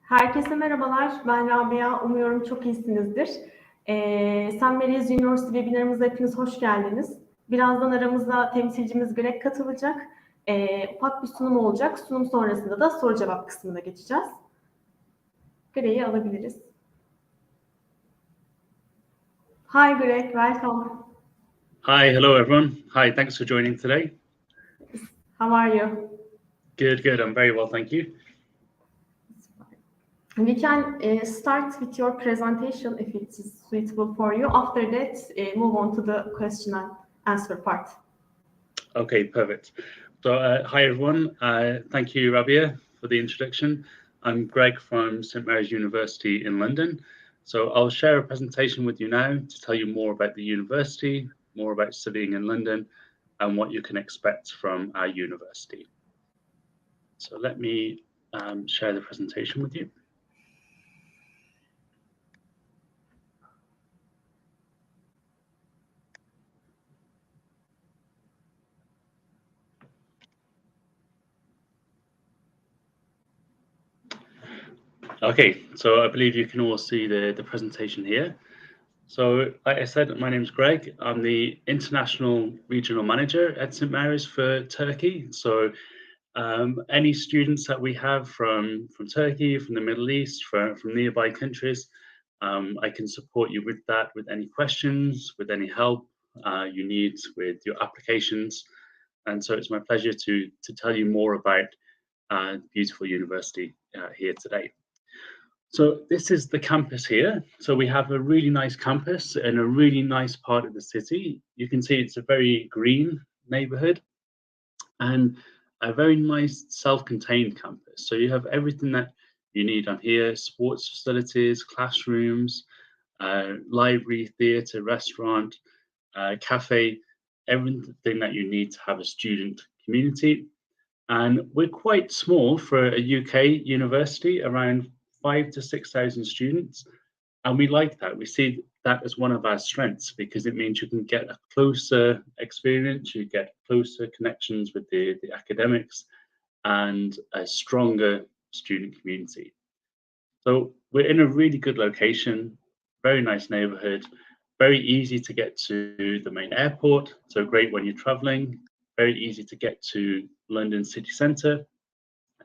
Herkese merhabalar, ben Rabia. Umuyorum çok iyisinizdir. St. Mary's University webinarımıza hepiniz hoş geldiniz. Birazdan aramıza temsilcimiz Greg katılacak. Ufak bir sunum olacak. Sunum sonrasında da soru cevap kısmına geçeceğiz. Greg'i alabiliriz. Hi Greg, welcome. Hi, hello everyone. Hi, thanks for joining today. How are you? Good, I'm very well, thank you. We can start with your presentation if it is suitable for you. After that, move on to the question and answer part. Okay, perfect. So, hi everyone. Thank you, Rabia, for the introduction. I'm Greg from St. Mary's University in London. So I'll share a presentation with you now to tell you more about the university, more about studying in London, and what you can expect from our university. So let me share the presentation with you. Okay, so I believe you can all see the presentation here. So, like I said, my name's Greg. I'm the International Regional Manager at St. Mary's for Turkey. So, any students that we have from Turkey, from the Middle East, from nearby countries, I can support you with that, with any questions, with any help you need with your applications. And so it's my pleasure to tell you more about the beautiful university here today. So this is the campus here. So we have a really nice campus in a really nice part of the city. You can see it's a very green neighborhood and a very nice self-contained campus. So you have everything that you need on here: sports facilities, classrooms, library, theatre, restaurant, cafe, everything that you need to have a student community. And we're quite small for a UK university, around 5,000 to 6,000 students. And we like that. We see that as one of our strengths because it means you can get a closer experience, you get closer connections with the academics and a stronger student community. So we're in a really good location, very nice neighborhood, very easy to get to the main airport. So great when you're traveling, very easy to get to London city centre,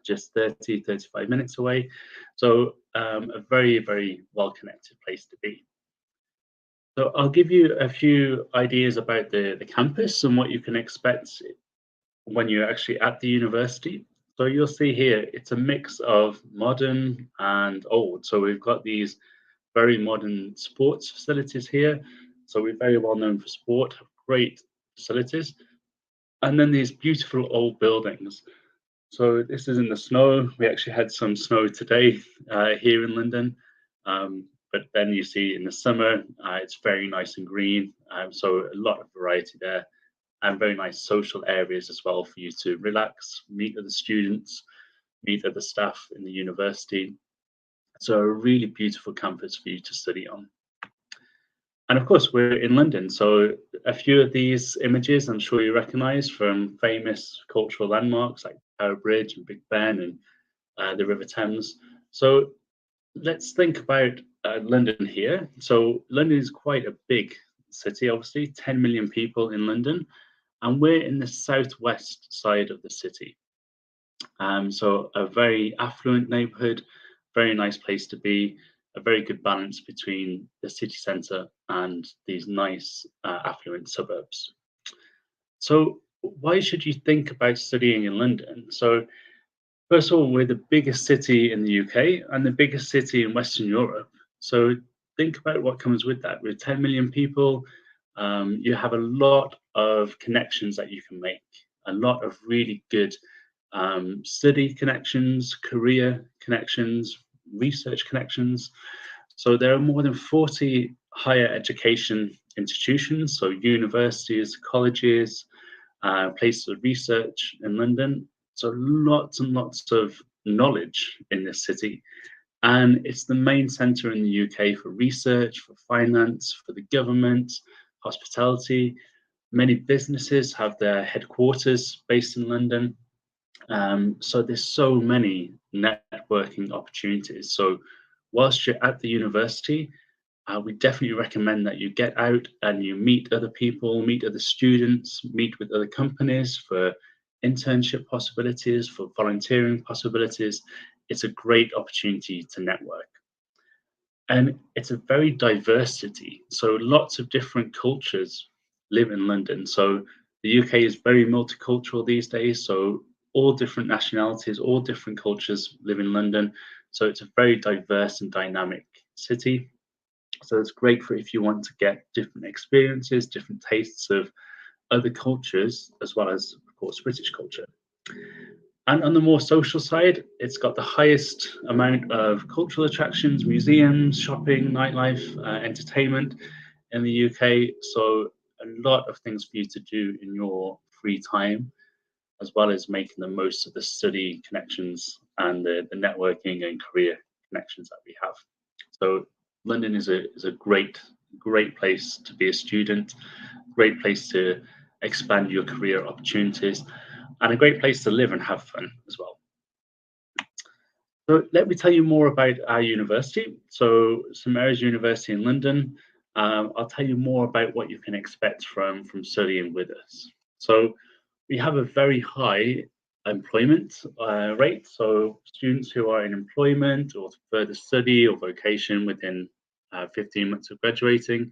just 30, 35 minutes away. So a very, very well-connected place to be. So I'll give you a few ideas about the campus and what you can expect when you're actually at the university. So you'll see here, it's a mix of modern and old. So we've got these very modern sports facilities here. So we're very well known for sport, have great facilities. And then these beautiful old buildings. So this is in the snow. We actually had some snow today here in London. But then you see in the summer, it's very nice and green. So a lot of variety there and very nice social areas as well for you to relax, meet other students, meet other staff in the university. So a really beautiful campus for you to study on. And of course, we're in London, so a few of these images I'm sure you recognise from famous cultural landmarks like Tower Bridge and Big Ben and the River Thames. So let's think about London here. So London is quite a big city, obviously, 10 million people in London, and we're in the southwest side of the city. So a very affluent neighbourhood, very nice place to be, a very good balance between the city centre and these nice affluent suburbs. So why should you think about studying in London? So first of all, we're the biggest city in the UK and the biggest city in Western Europe. So think about what comes with that. With 10 million people, you have a lot of connections that you can make, a lot of really good study connections, career connections, research connections. So there are more than 40 higher education institutions, so universities, colleges, places of research in London. So lots and lots of knowledge in this city. And it's the main centre in the UK for research, for finance, for the government, hospitality. Many businesses have their headquarters based in London. So there's so many networking opportunities. So whilst you're at the university, we definitely recommend that you get out and you meet other people, meet other students, meet with other companies for internship possibilities, for volunteering possibilities. It's a great opportunity to network. And it's a very diversity. So lots of different cultures live in London. So the UK is very multicultural these days. So all different nationalities, all different cultures live in London. So it's a very diverse and dynamic city. So it's great for if you want to get different experiences, different tastes of other cultures, as well as, of course, British culture. And on the more social side, it's got the highest amount of cultural attractions, museums, shopping, nightlife, entertainment in the UK. So a lot of things for you to do in your free time, as well as making the most of the study connections and the networking and career connections that we have. So London is a great place to be a student, great place to expand your career opportunities, and a great place to live and have fun as well. So let me tell you more about our university. So St Mary's University in London. I'll tell you more about what you can expect from studying with us. So we have a very high employment rate. So students who are in employment or further study or vocation within 15 months of graduating.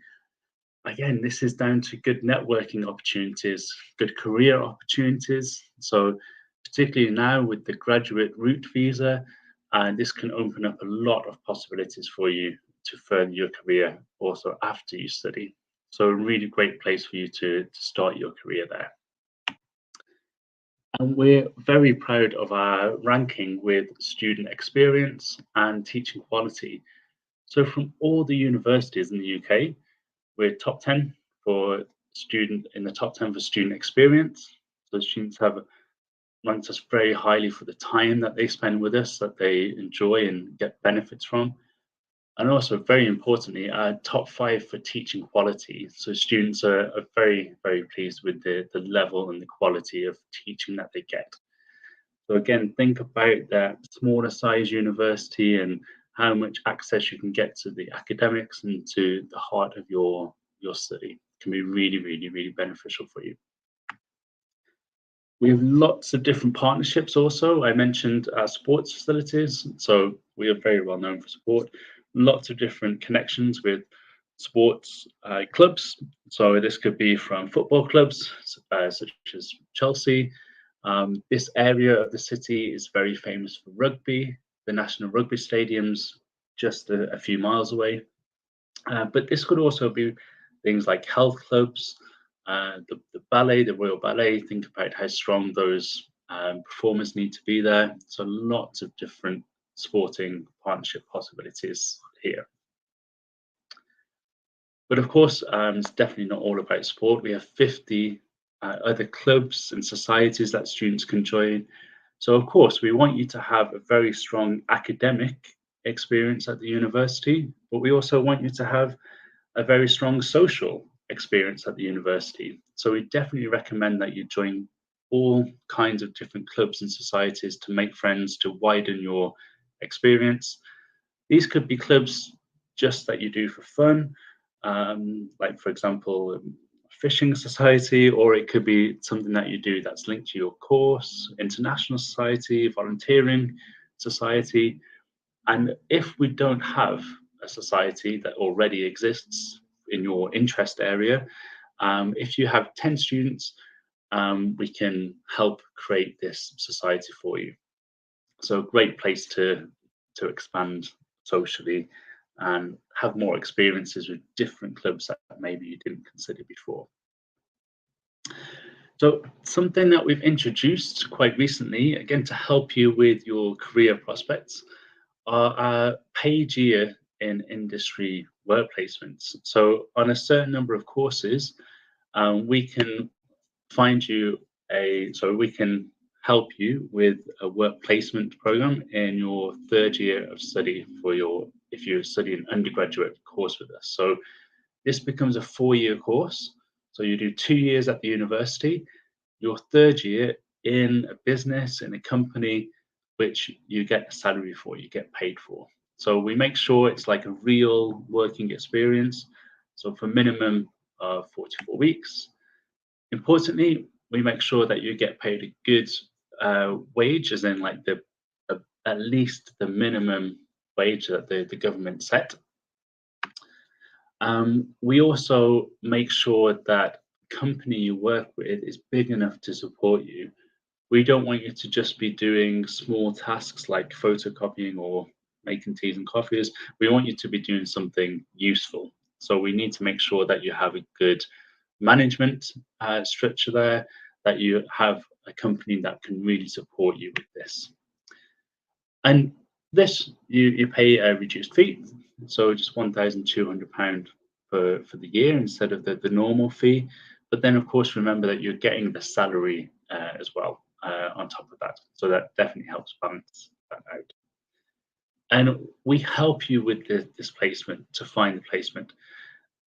Again, this is down to good networking opportunities, good career opportunities. So particularly now with the graduate route visa, this can open up a lot of possibilities for you to further your career also after you study. So a really great place for you to start your career there. And we're very proud of our ranking with student experience and teaching quality. So from all the universities in the UK, we're top 10 for student in the top 10 for student experience. So students have ranked us very highly for the time that they spend with us, that they enjoy and get benefits from. And also, very importantly, top 5 for teaching quality. So students are very, very pleased with the level and the quality of teaching that they get. So again, think about that smaller size university and how much access you can get to the academics and to the heart of your study. It can be really, really, really beneficial for you. We have lots of different partnerships also. I mentioned our sports facilities. So we are very well known for sport. Lots of different connections with sports clubs. So this could be from football clubs such as Chelsea. This area of the city is very famous for rugby. The National Rugby Stadium's just a few miles away. But this could also be things like health clubs, the ballet, the Royal Ballet. Think about how strong those performers need to be there. So lots of different sporting partnership possibilities here. But of course, it's definitely not all about sport. We have 50 other clubs and societies that students can join. So of course, we want you to have a very strong academic experience at the university, but we also want you to have a very strong social experience at the university. So we definitely recommend that you join all kinds of different clubs and societies to make friends, to widen your experience. These could be clubs just that you do for fun, like for example, fishing society, or it could be something that you do that's linked to your course, international society, volunteering society. And if we don't have a society that already exists in your interest area, if you have 10 students, we can help create this society for you. So a great place to expand socially and have more experiences with different clubs that maybe you didn't consider before. So something that we've introduced quite recently, again, to help you with your career prospects, are our paid year in industry work placements. So on a certain number of courses, we can find you we can help you with a work placement program in your third year of study if you're studying an undergraduate course with us. So this becomes a 4-year course. So you do 2 years at the university. Your third year in a business, in a company, which you get a salary for, you get paid for. So we make sure it's like a real working experience. So for minimum of 44 weeks. Importantly, we make sure that you get paid a good wage, as in like at least the minimum wage that the government set. We also make sure that company you work with is big enough to support you. We don't want you to just be doing small tasks like photocopying or making teas and coffees. We want you to be doing something useful. So we need to make sure that you have a good management structure there, that you have a company that can really support you with this. And this, you pay a reduced fee, so just £1,200 for the year instead of the normal fee. But then, of course, remember that you're getting the salary as well on top of that. So that definitely helps balance that out. And we help you with this placement, to find the placement.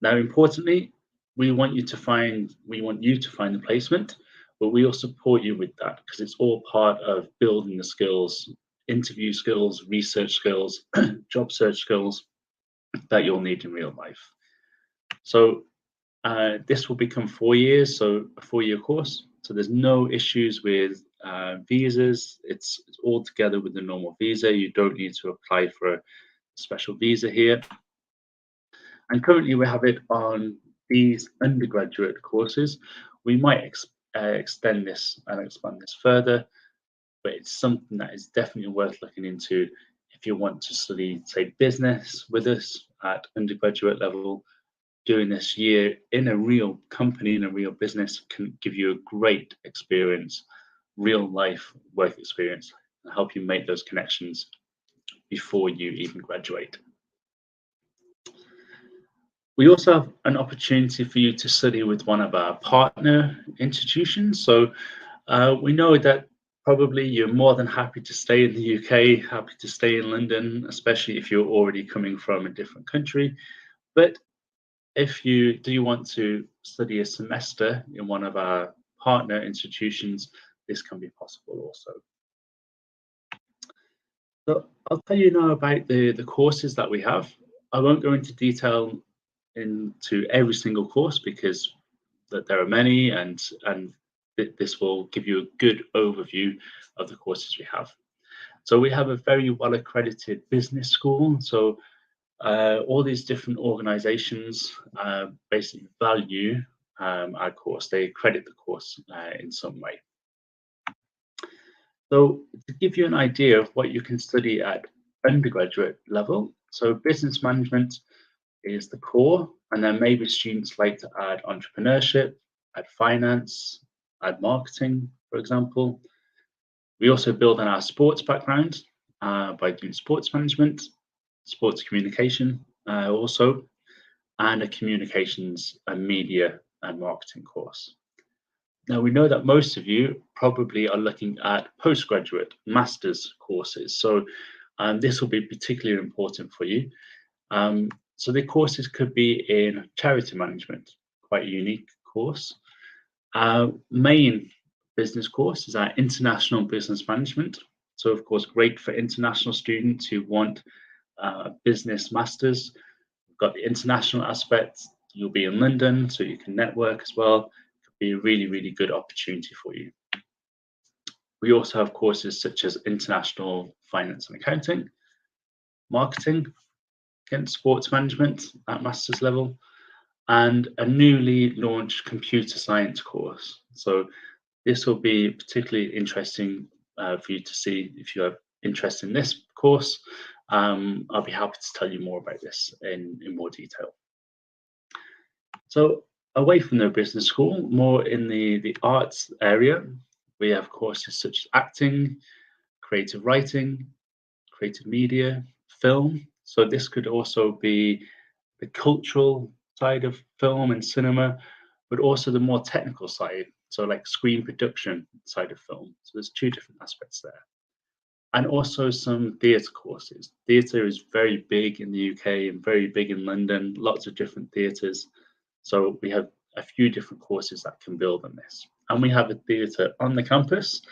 Now, importantly, we want you to find the placement, but we will support you with that because it's all part of building the skills, interview skills, research skills, job search skills that you'll need in real life. So this will become 4 years, so a 4-year course. So there's no issues with visas. It's all together with the normal visa. You don't need to apply for a special visa here. And currently we have it on these undergraduate courses. We might extend this and expand this further, but it's something that is definitely worth looking into if you want to study, say, business with us at undergraduate level. Doing this year in a real company, in a real business, can give you a great experience, real life work experience, and help you make those connections before you even graduate. We also have an opportunity for you to study with one of our partner institutions. So we know that probably you're more than happy to stay in the UK, happy to stay in London, especially if you're already coming from a different country. But if you do want to study a semester in one of our partner institutions, this can be possible also. So I'll tell you now about the courses that we have. I won't go into detail into every single course because there are many, and this will give you a good overview of the courses we have. So we have a very well accredited business school. So all these different organizations basically value our course. They accredit the course in some way. So to give you an idea of what you can study at undergraduate level, so business management is the core, and then maybe students like to add entrepreneurship, add finance, add marketing, for example. We also build on our sports background by doing sports management, sports communication also, and a communications and media and marketing course. Now, we know that most of you probably are looking at postgraduate master's courses. So this will be particularly important for you. So the courses could be in charity management, quite a unique course. Our main business course is our international business management. So of course, great for international students who want business masters. We've got the international aspect. You'll be in London, so you can network as well. It could be a really, really good opportunity for you. We also have courses such as international finance and accounting, marketing, again, sports management at master's level, and a newly launched computer science course. So this will be particularly interesting for you to see if you have interest in this course. I'll be happy to tell you more about this in more detail. So away from the business school, more in the arts area, we have courses such as acting, creative writing, creative media, film. So this could also be the cultural side of film and cinema, but also the more technical side, so like screen production side of film. So there's two different aspects there. And also some theatre courses. Theatre is very big in the UK and very big in London, lots of different theatres. So we have a few different courses that can build on this. and we have a theatre on the campus,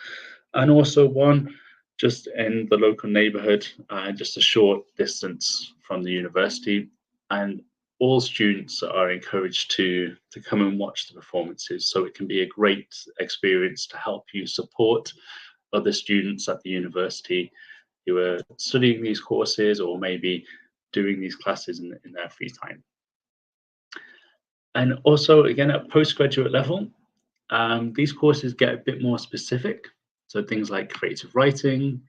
and also one just in the local neighbourhood, just a short distance from the university. And all students are encouraged to come and watch the performances, so it can be a great experience to help you support other students at the university who are studying these courses or maybe doing these classes in their free time. And also, again, at postgraduate level, these courses get a bit more specific. So things like creative writing,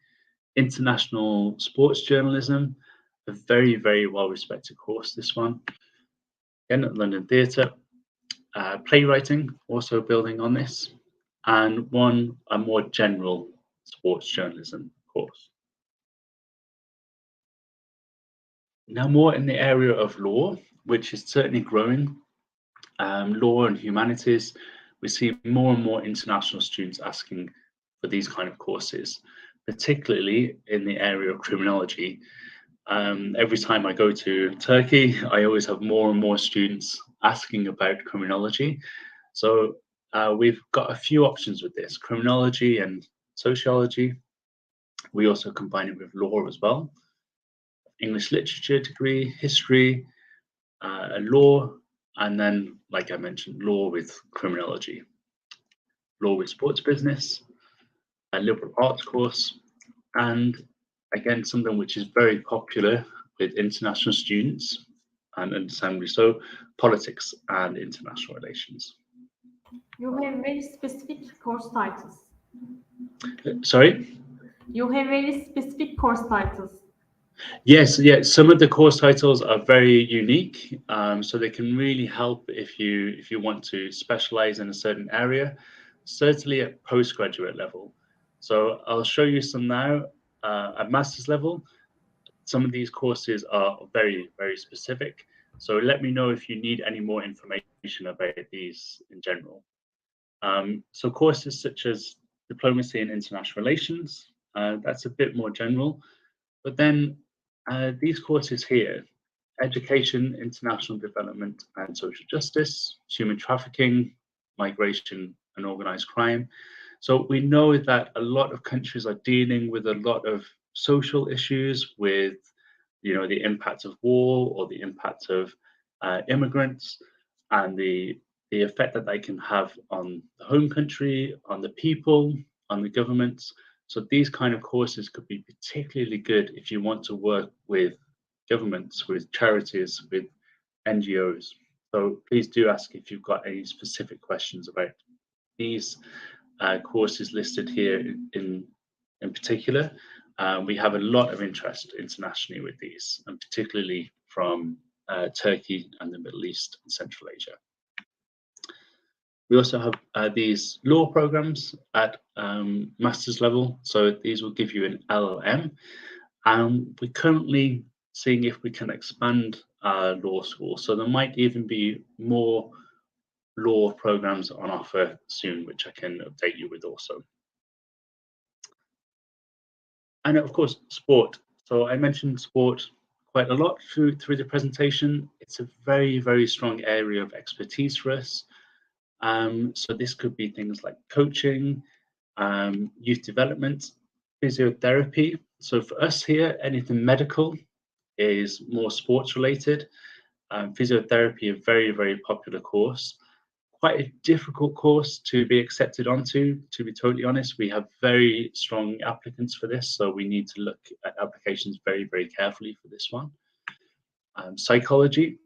international sports journalism, a very, very well-respected course, this one. Again, at London Theatre, playwriting, also building on this, and a more general sports journalism course. Now, more in the area of law, which is certainly growing, law and humanities, we see more and more international students asking for these kind of courses, particularly in the area of criminology. Every time I go to Turkey, I always have more and more students asking about criminology. So we've got a few options with this, criminology and sociology. We also combine it with law as well. English literature degree, history, law, and then, like I mentioned, law with criminology, law with sports business, a liberal arts course, and again, something which is very popular with international students and understandably so, politics and international relations. You have very specific course titles. Sorry? You have very specific course titles. Yes, some of the course titles are very unique, so they can really help if you want to specialize in a certain area, certainly at postgraduate level. So I'll show you some now at master's level. Some of these courses are very, very specific. So let me know if you need any more information about these in general. So courses such as diplomacy and international relations, that's a bit more general. But then these courses here, education, international development and social justice, human trafficking, migration and organized crime. So we know that a lot of countries are dealing with a lot of social issues with, the impact of war or the impact of immigrants and the effect that they can have on the home country, on the people, on the governments. So these kind of courses could be particularly good if you want to work with governments, with charities, with NGOs. So please do ask if you've got any specific questions about these courses listed here in particular. We have a lot of interest internationally with these, and particularly from Turkey and the Middle East and Central Asia. We also have these law programs at master's level. So these will give you an LLM. And we're currently seeing if we can expand our law school. So there might even be more law programs on offer soon, which I can update you with also. And of course, sport. So I mentioned sport quite a lot through the presentation. It's a very, very strong area of expertise for us. So this could be things like coaching, youth development, physiotherapy. So for us here, anything medical is more sports related. Physiotherapy, a very, very popular course. Quite a difficult course to be accepted onto, to be totally honest. We have very strong applicants for this, so we need to look at applications very, very carefully for this one. Psychology,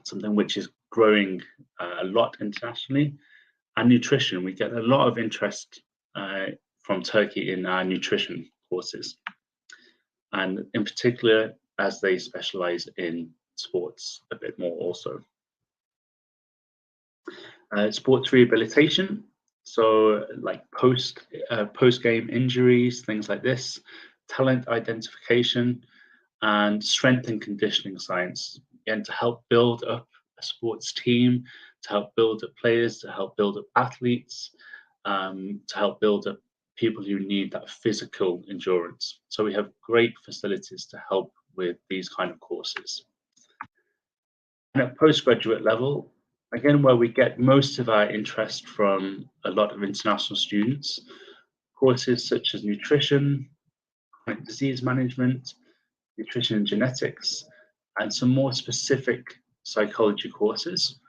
something which is growing a lot internationally, and nutrition. We get a lot of interest from Turkey in our nutrition courses, and in particular as they specialize in sports a bit more also. Sports rehabilitation, so like post-game injuries, things like this, talent identification, and strength and conditioning science, again, to help build up a sports team, to help build up players, to help build up athletes, to help build up people who need that physical endurance. So we have great facilities to help with these kind of courses. And at postgraduate level, again, where we get most of our interest from a lot of international students. Courses such as nutrition, chronic disease management, nutrition and genetics, and some more specific psychology courses.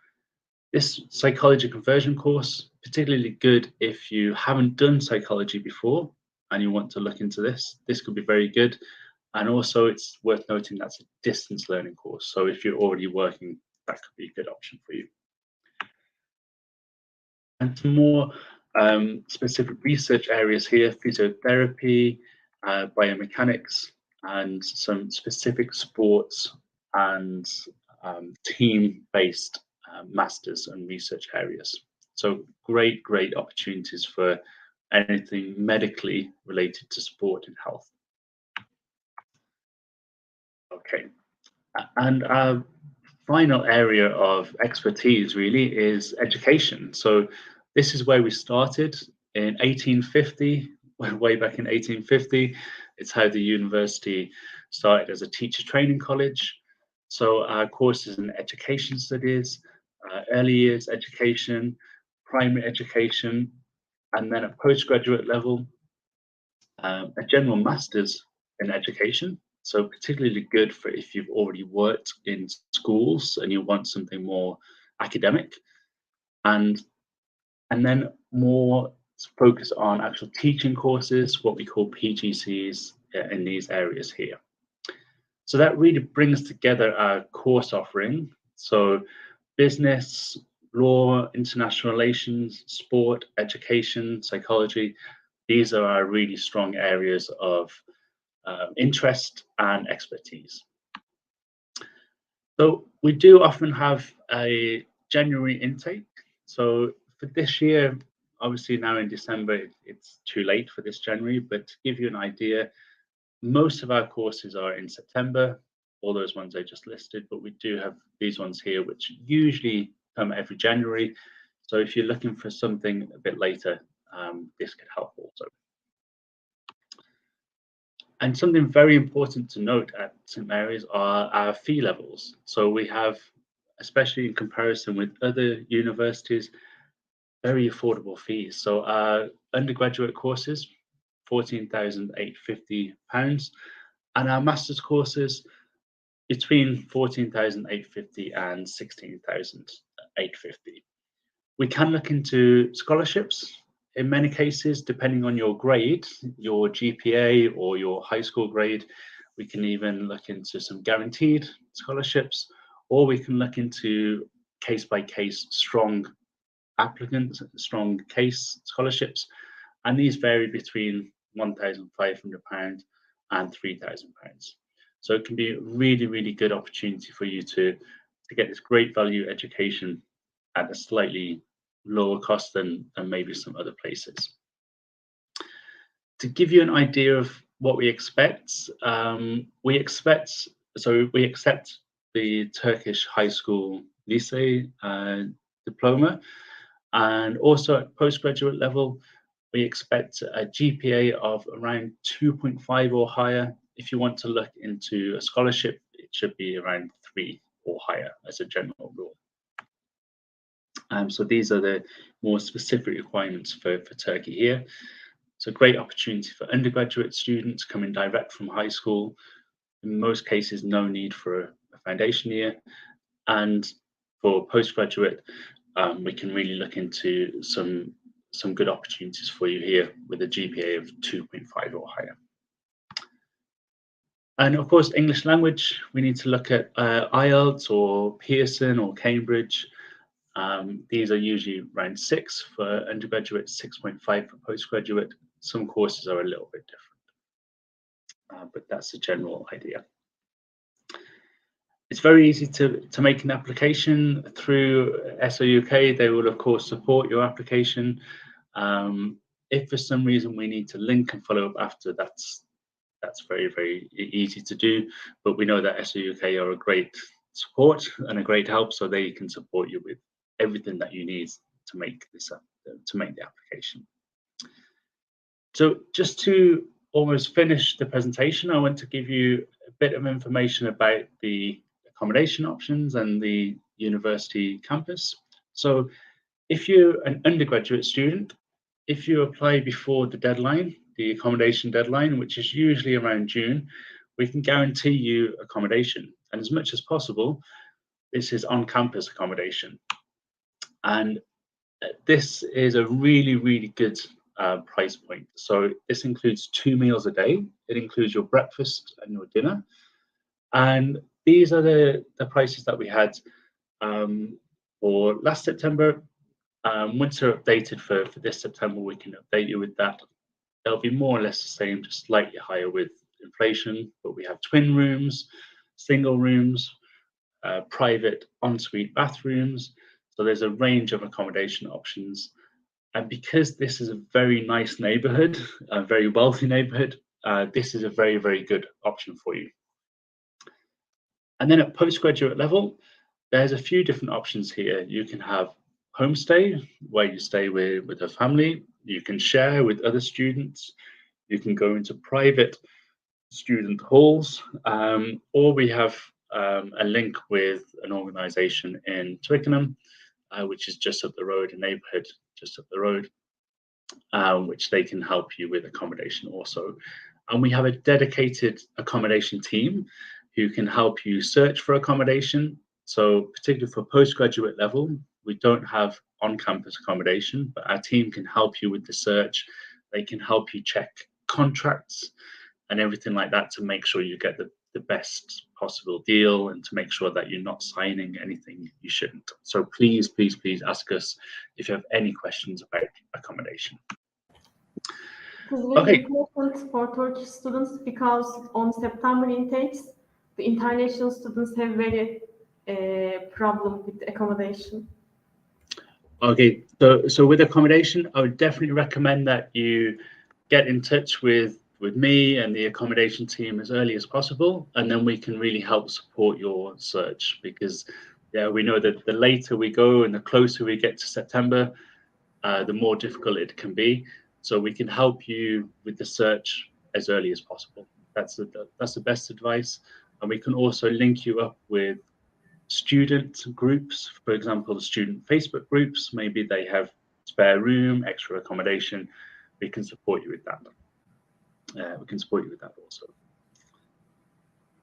This psychology conversion course, particularly good if you haven't done psychology before and you want to look into this. This could be very good. And also it's worth noting that's a distance learning course. So if you're already working, that could be a good option for you. And some more specific research areas here, physiotherapy, biomechanics, and some specific sports and team-based masters and research areas. So great opportunities for anything medically related to sport and health. Okay, and our final area of expertise really is education. So this is where we started in 1850, way back in 1850. It's how the university started as a teacher training college. So our courses in education studies, early years education, primary education, and then at postgraduate level, a general master's in education. So particularly good for if you've already worked in schools and you want something more academic, and then more focus on actual teaching courses, what we call PGCs in these areas here. So that really brings together our course offering. So business, law, international relations, sport, education, psychology, these are our really strong areas of interest and expertise. So we do often have a January intake. So for this year, obviously now in December, it's too late for this January, but to give you an idea, most of our courses are in September, all those ones I just listed, but we do have these ones here, which usually come every January. So if you're looking for something a bit later, this could help also. And something very important to note at St Mary's are our fee levels. So we have, especially in comparison with other universities, very affordable fees. So our undergraduate courses, £14,850, and our master's courses between £14,850 and £16,850. We can look into scholarships. In many cases, depending on your grade, your GPA or your high school grade, we can even look into some guaranteed scholarships, or we can look into case-by-case strong applicants, strong case scholarships, and these vary between £1,500 and £3,000. So it can be a really good opportunity for you to get this great value education at a slightly lower cost than maybe some other places. To give you an idea of what we expect, we accept the Turkish high school lycée diploma, and also at postgraduate level, we expect a GPA of around 2.5 or higher. If you want to look into a scholarship, it should be around 3 or higher as a general rule. So these are the more specific requirements for Turkey here. It's a great opportunity for undergraduate students coming direct from high school. In most cases, no need for a foundation year. And for postgraduate, we can really look into some good opportunities for you here with a GPA of 2.5 or higher. And of course, English language, we need to look at IELTS or Pearson or Cambridge. These are usually around 6 for undergraduate, 6.5 for postgraduate. Some courses are a little bit different, but that's the general idea. It's very easy to make an application through SOUK. They will, of course, support your application. If for some reason we need to link and follow up after, that's very easy to do. But we know that SOUK are a great support and a great help, so they can support you with everything that you need to make this to make the application. So just to almost finish the presentation, I want to give you a bit of information about the accommodation options and the university campus. So if you're an undergraduate student, if you apply before the deadline, the accommodation deadline, which is usually around June, we can guarantee you accommodation. And as much as possible, this is on-campus accommodation. And this is a really, really good price point. So this includes 2 meals a day. It includes your breakfast and your dinner. And these are the prices that we had for last September. Once they're updated for this September, we can update you with that. They'll be more or less the same, just slightly higher with inflation, but we have twin rooms, single rooms, private ensuite bathrooms. So there's a range of accommodation options. And because this is a very nice neighborhood, a very wealthy neighborhood, this is a very, very good option for you. And then at postgraduate level, there's a few different options here. You can have homestay, where you stay with a family. You can share with other students. You can go into private student halls, or we have a link with an organization in Twickenham, which is just up the road, a neighborhood just up the road, which they can help you with accommodation also. And we have a dedicated accommodation team who can help you search for accommodation. So particularly for postgraduate level, we don't have on-campus accommodation, but our team can help you with the search. They can help you check contracts and everything like that to make sure you get the best possible deal and to make sure that you're not signing anything you shouldn't. So please, please, please ask us if you have any questions about accommodation. It is very important for Turkish students because on September intakes, the international students have very problem with accommodation. Okay, so with accommodation, I would definitely recommend that you get in touch with me and the accommodation team as early as possible, and then we can really help support your search, because we know that the later we go and the closer we get to September, the more difficult it can be. So we can help you with the search as early as possible. That's the best advice. And we can also link you up with student groups, for example, the student Facebook groups. Maybe they have spare room, extra accommodation. We can support you with that. We can support you with that also.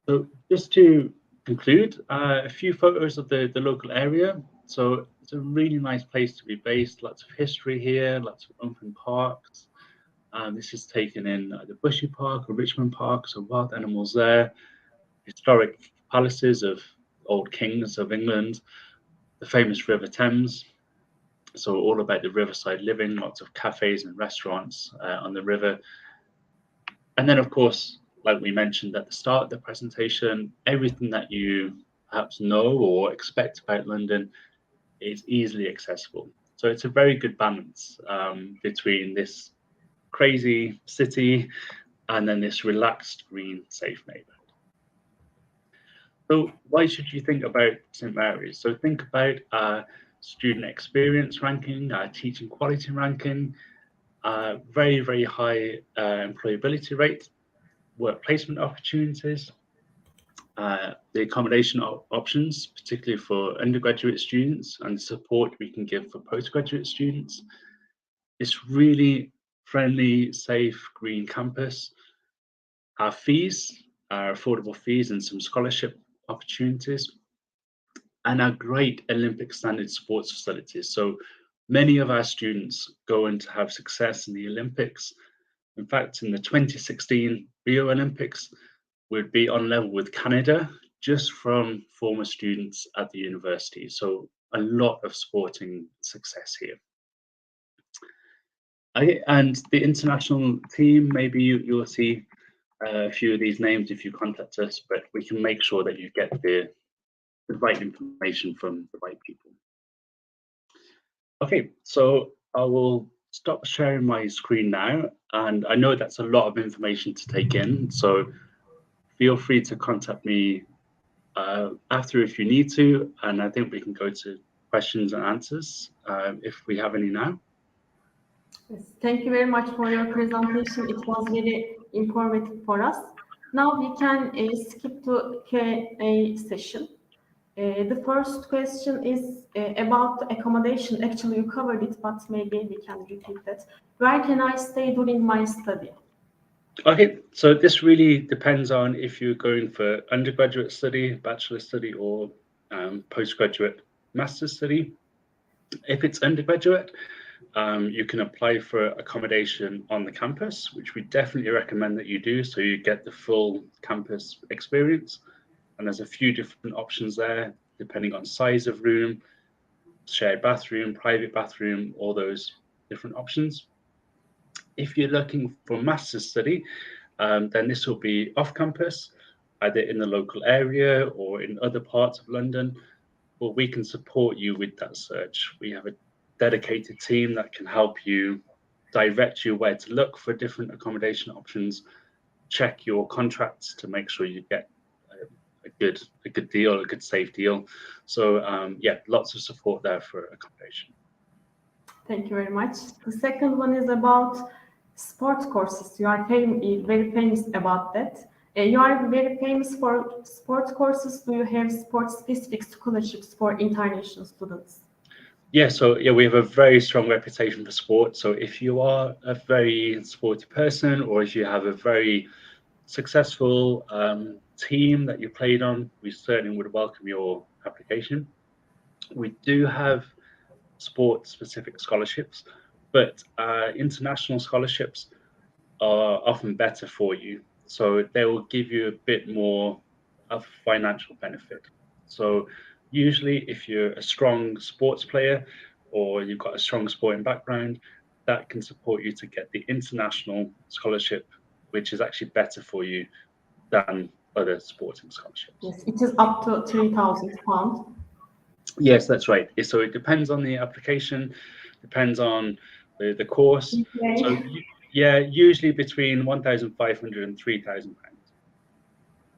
So just to conclude, a few photos of the local area. So it's a really nice place to be based. Lots of history here, lots of open parks. This is taken in the Bushy Park or Richmond Park, so wild animals there. Historic palaces of old kings of England, the famous River Thames. So all about the riverside living, lots of cafes and restaurants on the river. And then, of course, like we mentioned at the start of the presentation, everything that you perhaps know or expect about London is easily accessible. So it's a very good balance between this crazy city and then this relaxed, green, safe neighborhood. So why should you think about St. Mary's? So think about student experience ranking, teaching quality ranking, very, very high employability rate, work placement opportunities, the accommodation options, particularly for undergraduate students, and the support we can give for postgraduate students. It's really friendly, safe, green campus. Our fees, our affordable fees, and some scholarship opportunities, and our great Olympic standard sports facilities. So many of our students go on to have success in the Olympics. In fact, in the 2016 Rio Olympics, we'd be on level with Canada just from former students at the university. So a lot of sporting success here. And the international team, maybe you'll see a few of these names if you contact us, but we can make sure that you get the right information from the right people. Okay, so I will stop sharing my screen now, and I know that's a lot of information to take in, so feel free to contact me after if you need to, and I think we can go to questions and answers if we have any now. Yes, thank you very much for your presentation. It was very informative for us. Now we can skip to Q&A session. The first question is about the accommodation. Actually, you covered it, but maybe we can repeat that. Where can I stay during my study? Okay, so this really depends on if you're going for undergraduate study, bachelor study, or postgraduate master's study. If it's undergraduate, you can apply for accommodation on the campus, which we definitely recommend that you do, so you get the full campus experience. And there's a few different options there, depending on size of room, shared bathroom, private bathroom, all those different options. If you're looking for master's study, then this will be off campus, either in the local area or in other parts of London, but we can support you with that search. We have a dedicated team that can help you, direct you where to look for different accommodation options, check your contracts to make sure you get a good deal, a good safe deal. So yeah, lots of support there for accommodation. Thank you very much. The second one is about sports courses. You are very famous about that. You are very famous for sports courses. Do you have sports-specific scholarships for international students? Yeah, so yeah, we have a very strong reputation for sport. So if you are a very sporty person, or if you have a very successful team that you played on, we certainly would welcome your application. We do have sport-specific scholarships, but international scholarships are often better for you. So they will give you a bit more of financial benefit. So usually if you're a strong sports player or you've got a strong sporting background, that can support you to get the international scholarship, which is actually better for you than other sporting scholarships. Yes, it is up to £3,000. Yes, that's right. So it depends on the application, depends on the course. Okay. So yeah, usually between 1,500 and 3,000 pounds.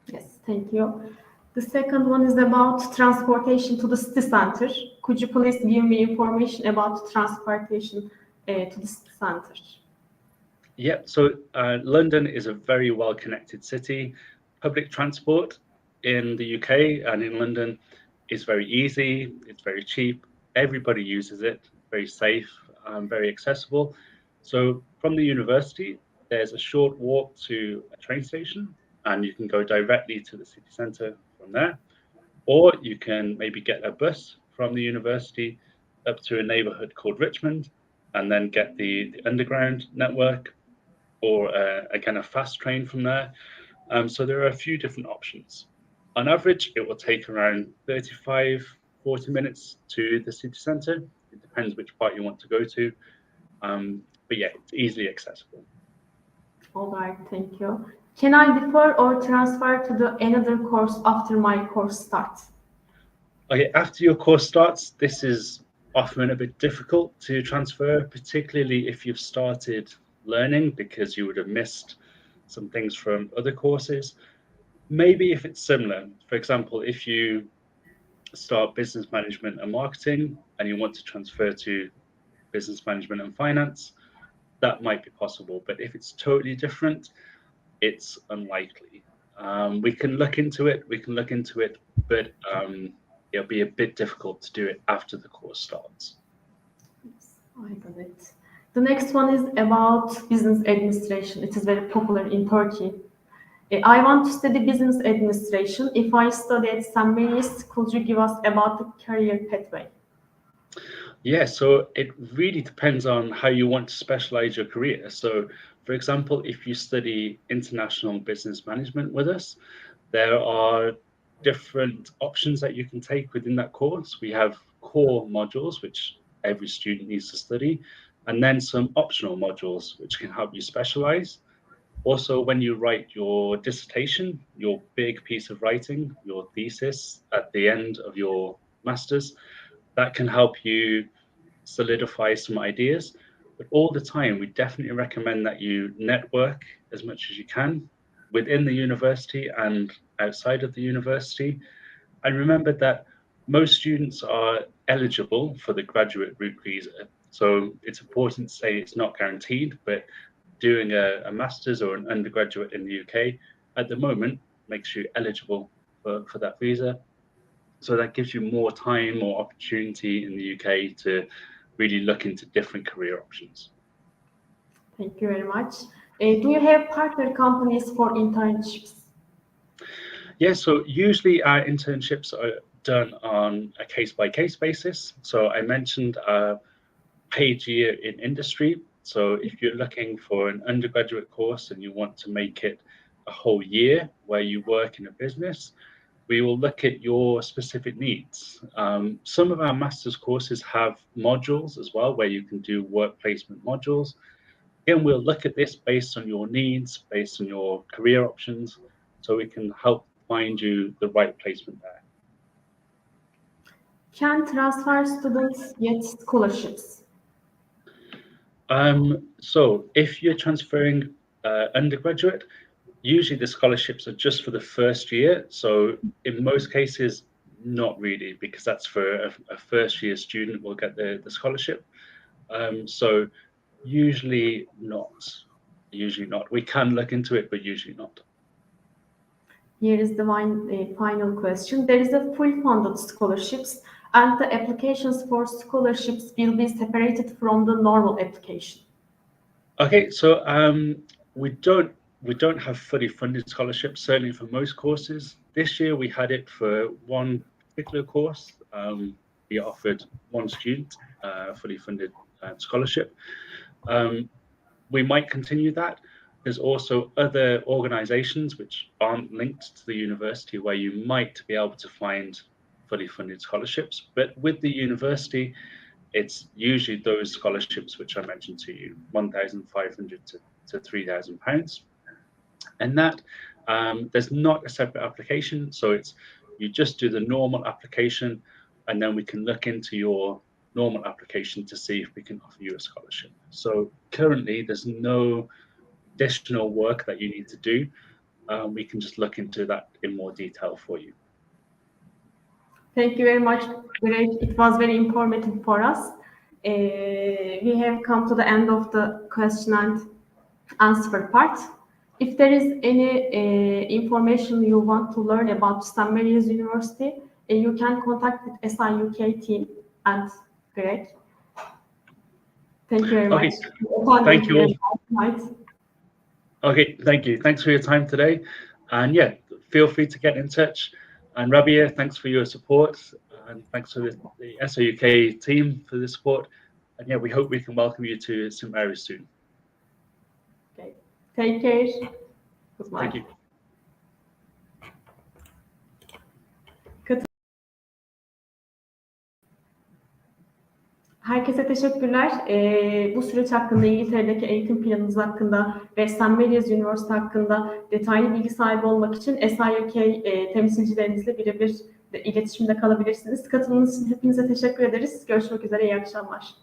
Yes, thank you. The second one is about transportation to the city center. Could you please give me information about transportation to the city center? Yeah, so London is a very well-connected city. Public transport in the UK and in London is very easy, it's very cheap, everybody uses it, very safe, very accessible. So from the university, there's a short walk to a train station, and you can go directly to the city centre from there. Or you can maybe get a bus from the university up to a neighbourhood called Richmond, and then get the underground network, or again a fast train from there. So there are a few different options. On average, it will take around 35, 40 minutes to the city centre. It depends which part you want to go to. But yeah, it's easily accessible. All right, thank you. Can I defer or transfer to the another course after my course starts? Okay, after your course starts, this is often a bit difficult to transfer, particularly if you've started learning, because you would have missed some things from other courses. Maybe if it's similar, for example, if you start business management and marketing and you want to transfer to business management and finance, that might be possible. But if it's totally different, it's unlikely. We can look into it, but it'll be a bit difficult to do it after the course starts. Yes, I got it. The next one is about business administration. It is very popular in Turkey. I want to study business administration. If I study at St. Mary's, could you give us about the career pathway? Yeah, so it really depends on how you want to specialize your career. So, for example, if you study international business management with us, there are different options that you can take within that course. We have core modules, which every student needs to study, and then some optional modules, which can help you specialize. Also, when you write your dissertation, your big piece of writing, your thesis at the end of your master's, that can help you solidify some ideas. But all the time, we definitely recommend that you network as much as you can within the university and outside of the university. And remember that most students are eligible for the graduate route visa. So it's important to say it's not guaranteed, but doing a master's or an undergraduate in the UK at the moment makes you eligible for that visa. So that gives you more time or opportunity in the UK to really look into different career options. Thank you very much. Do you have partner companies for internships? Yeah, so usually our internships are done on a case-by-case basis. So I mentioned a paid year in industry. So if you're looking for an undergraduate course and you want to make it a whole year where you work in a business, we will look at your specific needs. Some of our master's courses have modules as well, where you can do work placement modules. Again, we'll look at this based on your needs, based on your career options, so we can help find you the right placement there. Can transfer students get scholarships? So if you're transferring undergraduate, usually the scholarships are just for the first year. So in most cases, not really, because that's for a first year student will get the scholarship. So usually not. We can look into it, but usually not. Here is the final question. There is a full funded scholarships, and the applications for scholarships will be separated from the normal application. Okay, so we don't have fully funded scholarships, certainly for most courses. This year we had it for one particular course. We offered one student a fully funded scholarship. We might continue that. There's also other organizations which aren't linked to the university where you might be able to find fully funded scholarships. But with the university, it's usually those scholarships which I mentioned to you, £1,500 to £3,000. And that there's not a separate application. So it's you just do the normal application, and then we can look into your normal application to see if we can offer you a scholarship. So currently there's no additional work that you need to do. We can just look into that in more detail for you. Thank you very much, Greg. It was very informative for us. We have come to the end of the question and answer part. If there is any information you want to learn about St. Mary's University, you can contact the SIUK team and Greg. Thank you very much. Thank you all. Okay, thank you. Thanks for your time today. And yeah, feel free to get in touch. And Rabia, thanks for your support. And thanks to the SIUK team for the support. And yeah, we hope we can welcome you to St. Mary's soon. Okay. Take care. Goodbye. Thank you. Herkese teşekkürler. Bu süreç hakkında, İngiltere'deki eğitim planınız hakkında ve St. Mary's University hakkında detaylı bilgi sahibi olmak için SIUK temsilcilerinizle birebir iletişimde kalabilirsiniz. Katılımınız için hepinize teşekkür ederiz. Görüşmek üzere, iyi akşamlar.